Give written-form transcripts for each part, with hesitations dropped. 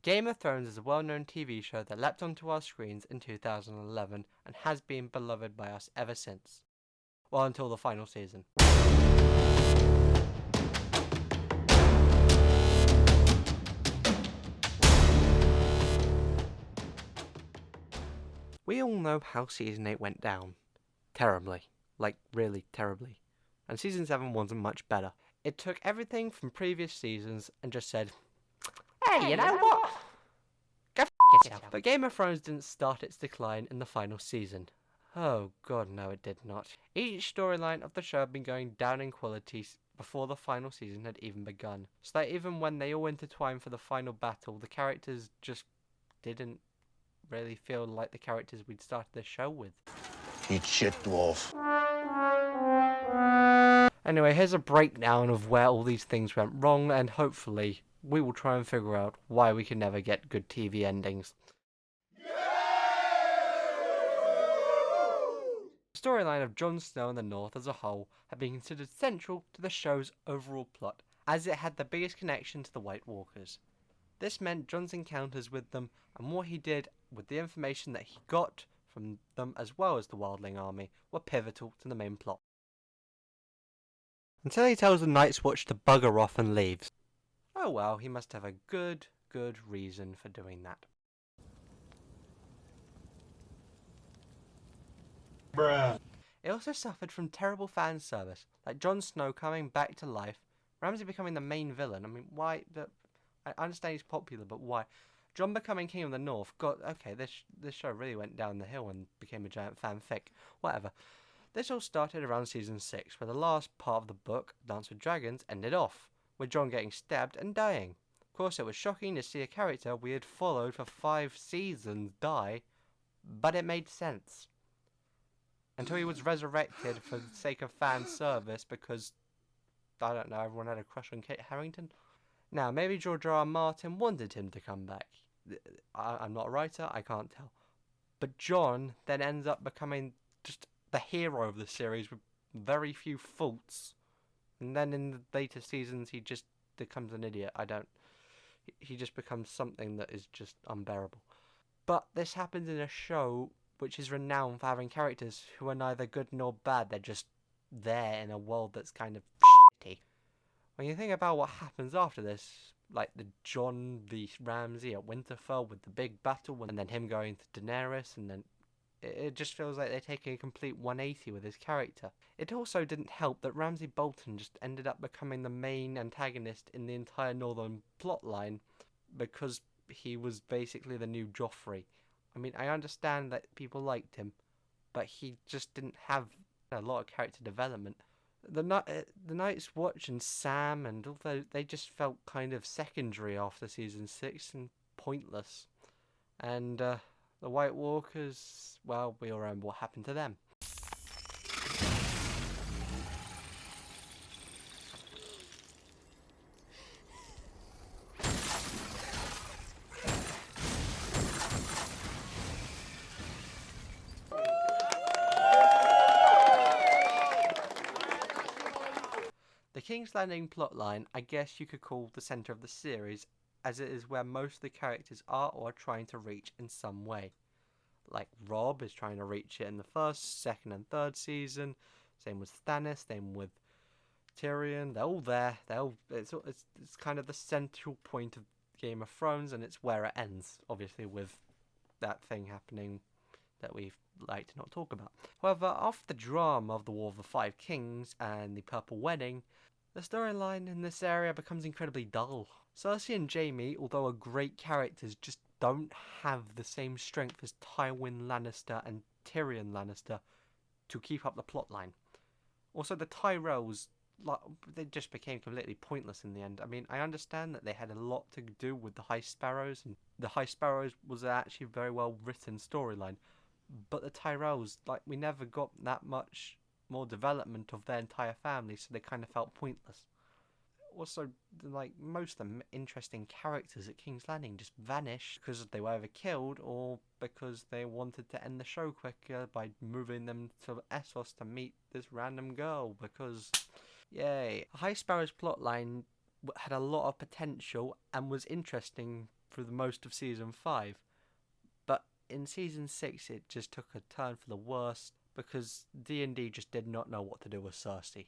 Game of Thrones is a well-known TV show that leapt onto our screens in 2011 and has been beloved by us ever since. Well, until the final season. We all know how Season 8 went down. Terribly. Like, really terribly. And Season 7 wasn't much better. It took everything from previous seasons and just said, hey, you know what? Go f*** yourself. But Game of Thrones didn't start its decline in the final season. Oh god, no it did not. Each storyline of the show had been going down in quality before the final season had even begun. So that even when they all intertwined for the final battle, the characters just didn't really feel like the characters we'd started the show with. Eat shit, dwarf. Anyway, here's a breakdown of where all these things went wrong, and hopefully we will try and figure out why we can never get good TV endings. The storyline of Jon Snow in the North as a whole had been considered central to the show's overall plot, as it had the biggest connection to the White Walkers. This meant Jon's encounters with them and what he did with the information that he got from them as well as the Wildling army were pivotal to the main plot. Until he tells the Night's Watch to bugger off and leaves. Oh well, he must have a good reason for doing that. Bruh. It also suffered from terrible fan service, like Jon Snow coming back to life, Ramsay becoming the main villain. I mean, why? I understand he's popular, but why? Jon becoming King of the North. God, okay, this show really went down the hill and became a giant fanfic. Whatever. This all started around season 6, where the last part of the book, Dance with Dragons, ended off, with Jon getting stabbed and dying. Of course, it was shocking to see a character we had followed for 5 seasons die, but it made sense. Until he was resurrected for the sake of fan service because, I don't know, everyone had a crush on Kit Harington. Now, maybe George R.R. Martin wanted him to come back. I'm not a writer, I can't tell. But Jon then ends up becoming just the hero of the series with very few faults. And then in the later seasons, he just becomes an idiot. He just becomes something that is just unbearable. But this happens in a show which is renowned for having characters who are neither good nor bad. They're just there in a world that's kind of shitty. When you think about what happens after this, like the Jon v Ramsay at Winterfell with the big battle, and then him going to Daenerys, and then it just feels like they're taking a complete 180 with his character. It also didn't help that Ramsay Bolton just ended up becoming the main antagonist in the entire northern plotline because he was basically the new Joffrey. I mean, I understand that people liked him, but he just didn't have a lot of character development. The Night's Watch and Sam and all those, they just felt kind of secondary after season 6 and pointless. And the White Walkers, well, we all remember what happened to them. The King's Landing plotline, I guess you could call the centre of the series, as it is where most of the characters are or are trying to reach in some way. Like Robb is trying to reach it in the first, second and third season. Same with Stannis, same with Tyrion. They're all there. It's kind of the central point of Game of Thrones, and it's where it ends, obviously, with that thing happening that we like to not talk about. However, after the drama of the War of the Five Kings and the Purple Wedding, the storyline in this area becomes incredibly dull. Cersei and Jaime, although are great characters, just don't have the same strength as Tywin Lannister and Tyrion Lannister to keep up the plotline. Also, the Tyrells, they just became completely pointless in the end. I mean, I understand that they had a lot to do with the High Sparrows, and the High Sparrows was actually a very well written storyline. But the Tyrells, we never got that much more development of their entire family, so they kind of felt pointless. Also, most of the interesting characters at King's Landing just vanished because they were either killed or because they wanted to end the show quicker by moving them to Essos to meet this random girl, because, yay. High Sparrow's plotline had a lot of potential and was interesting through the most of season 5. But in season 6, it just took a turn for the worse because D&D just did not know what to do with Cersei.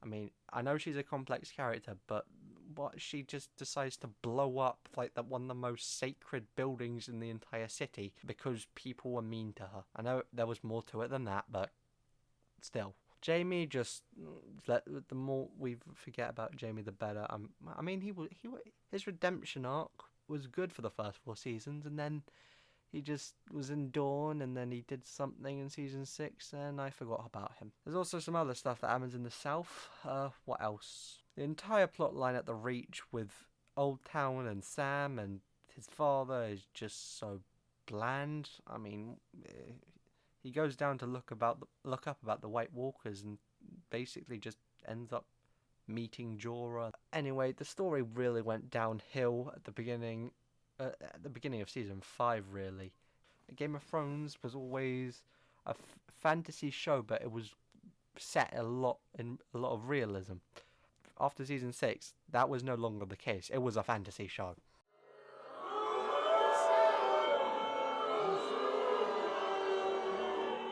I mean, I know she's a complex character, but what she just decides to blow up like one of the most sacred buildings in the entire city because people were mean to her. I know there was more to it than that, but still. Jaime just, the more we forget about Jaime, the better. I mean, his redemption arc was good for the first 4 seasons, and then he just was in Dawn, and then he did something in season 6, and I forgot about him. There's also some other stuff that happens in the south. What else? The entire plot line at the Reach with Old Town and Sam and his father is just so bland. I mean, he goes down to look up about the White Walkers and basically just ends up meeting Jorah. Anyway, the story really went downhill at the beginning of season 5, really. Game of Thrones was always a fantasy show, but it was set in a lot of realism. After season 6, that was no longer the case. It was a fantasy show.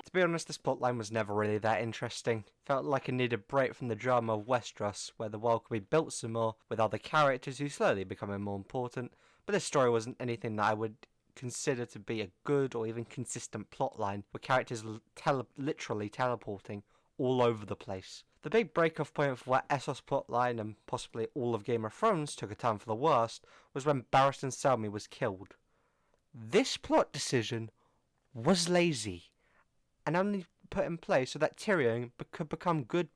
To be honest, this plotline was never really that interesting. Felt like it needed a break from the drama of Westeros, where the world could be built some more, with other characters who slowly becoming more important. But this story wasn't anything that I would consider to be a good or even consistent plotline, with characters literally teleporting all over the place. The big break-off point for what Essos plotline and possibly all of Game of Thrones took a turn for the worst was when Barristan Selmy was killed. This plot decision was lazy, and only put in place so that Tyrion could become good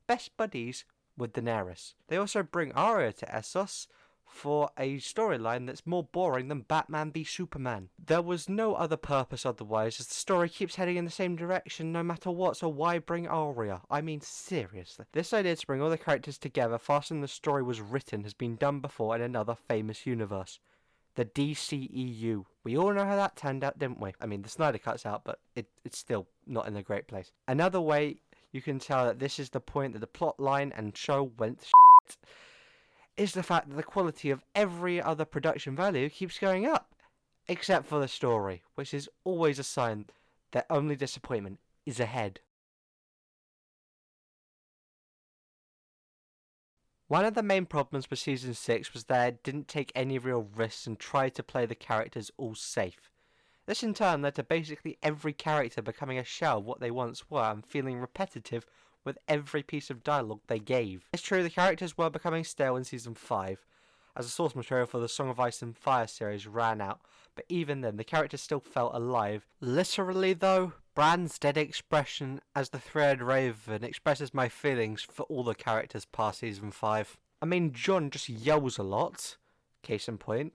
best buddies with Daenerys. They also bring Arya to Essos for a storyline that's more boring than Batman v Superman. There was no other purpose otherwise, as the story keeps heading in the same direction no matter what, so why bring Arya? I mean, seriously. This idea to bring all the characters together faster than the story was written has been done before in another famous universe. The DCEU. We all know how that turned out, didn't we? I mean, the Snyder Cut's out, but it's still not in a great place. Another way you can tell that this is the point that the plot line and show went to shit is the fact that the quality of every other production value keeps going up, except for the story, which is always a sign that only disappointment is ahead. One of the main problems with season 6 was that it didn't take any real risks and tried to play the characters all safe. This in turn led to basically every character becoming a shell of what they once were and feeling repetitive with every piece of dialogue they gave. It's true, the characters were becoming stale in season 5, as the source material for the Song of Ice and Fire series ran out, but even then the characters still felt alive. Literally though, Bran's dead expression as the Thread Raven expresses my feelings for all the characters past season 5. I mean, Jon just yells a lot, case in point.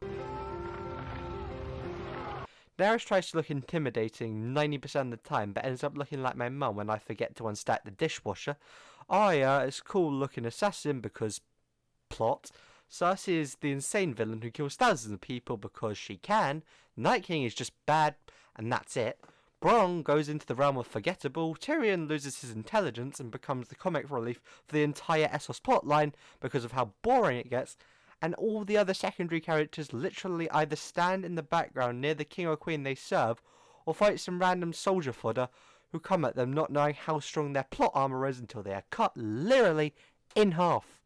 Daenerys tries to look intimidating 90% of the time, but ends up looking like my mum when I forget to unstack the dishwasher. Arya is cool looking assassin because plot. Cersei is the insane villain who kills thousands of people because she can. Night King is just bad, and that's it. Bronn goes into the realm of forgettable. Tyrion loses his intelligence and becomes the comic relief for the entire Essos plotline because of how boring it gets. And all the other secondary characters literally either stand in the background near the king or queen they serve, or fight some random soldier fodder who come at them not knowing how strong their plot armor is until they are cut literally in half.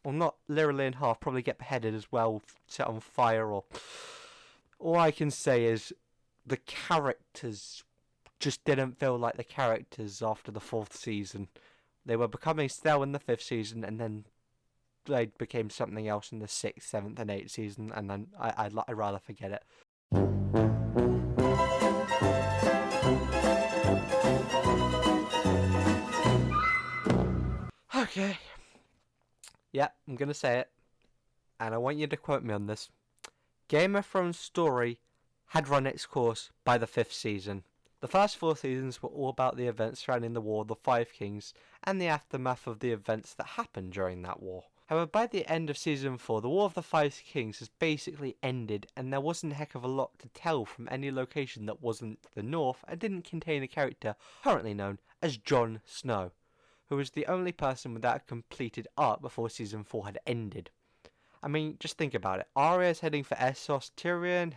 Or not literally in half, probably get beheaded as well, set on fire, or... All I can say is the characters just didn't feel like the characters after the 4th season. They were becoming stale in the 5th season, and then they became something else in the 6th, 7th and 8th season, and then I'd rather forget it. Okay. Yeah, I'm gonna say it, and I want you to quote me on this. Game of Thrones story had run its course by the 5th season. The first 4 seasons were all about the events surrounding the War of the Five Kings and the aftermath of the events that happened during that war. However, by the end of season 4, the War of the Five Kings has basically ended, and there wasn't a heck of a lot to tell from any location that wasn't the North and didn't contain a character currently known as Jon Snow, who was the only person without a completed arc before season 4 had ended. I mean, just think about it. Arya's heading for Essos. Tyrion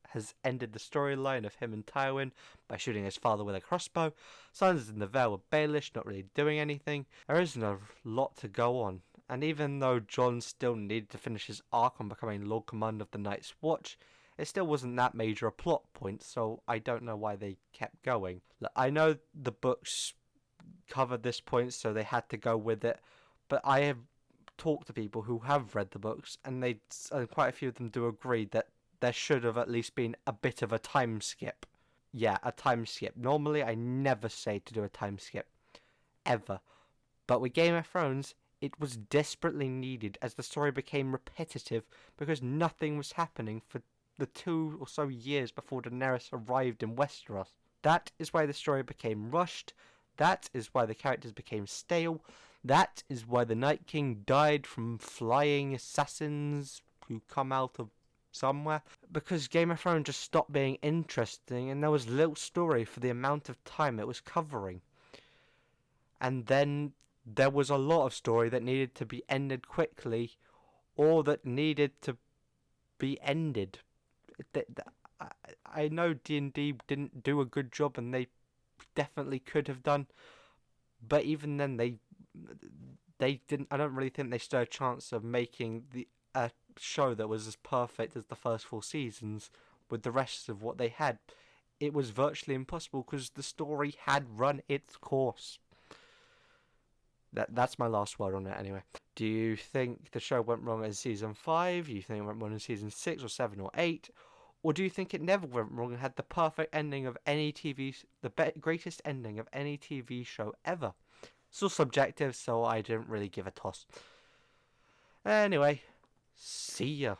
has ended the storyline of him and Tywin by shooting his father with a crossbow. Sansa's in the Vale with Baelish, not really doing anything. There isn't a lot to go on. And even though Jon still needed to finish his arc on becoming Lord Commander of the Night's Watch, it still wasn't that major a plot point, so I don't know why they kept going. Look, I know the books covered this point, so they had to go with it, but I have talked to people who have read the books, and quite a few of them do agree that there should have at least been a bit of a time skip. Yeah, a time skip. Normally, I never say to do a time skip. Ever. But with Game of Thrones, it was desperately needed as the story became repetitive because nothing was happening for the 2 or so years before Daenerys arrived in Westeros. That is why the story became rushed. That is why the characters became stale. That is why the Night King died from flying assassins who come out of somewhere. Because Game of Thrones just stopped being interesting and there was little story for the amount of time it was covering. And then there was a lot of story that needed to be ended quickly or that needed to be ended. I know D&D didn't do a good job and they definitely could have done, but even then they didn't. I don't really think they stood a chance of making a show that was as perfect as the first 4 seasons with the rest of what they had. It was virtually impossible because the story had run its course. That's my last word on it anyway. Do you think the show went wrong in season 5? Do you think it went wrong in season 6 or 7 or 8? Or do you think it never went wrong and had the perfect ending of any greatest ending of any TV show ever? It's all subjective, so I didn't really give a toss. Anyway, see ya.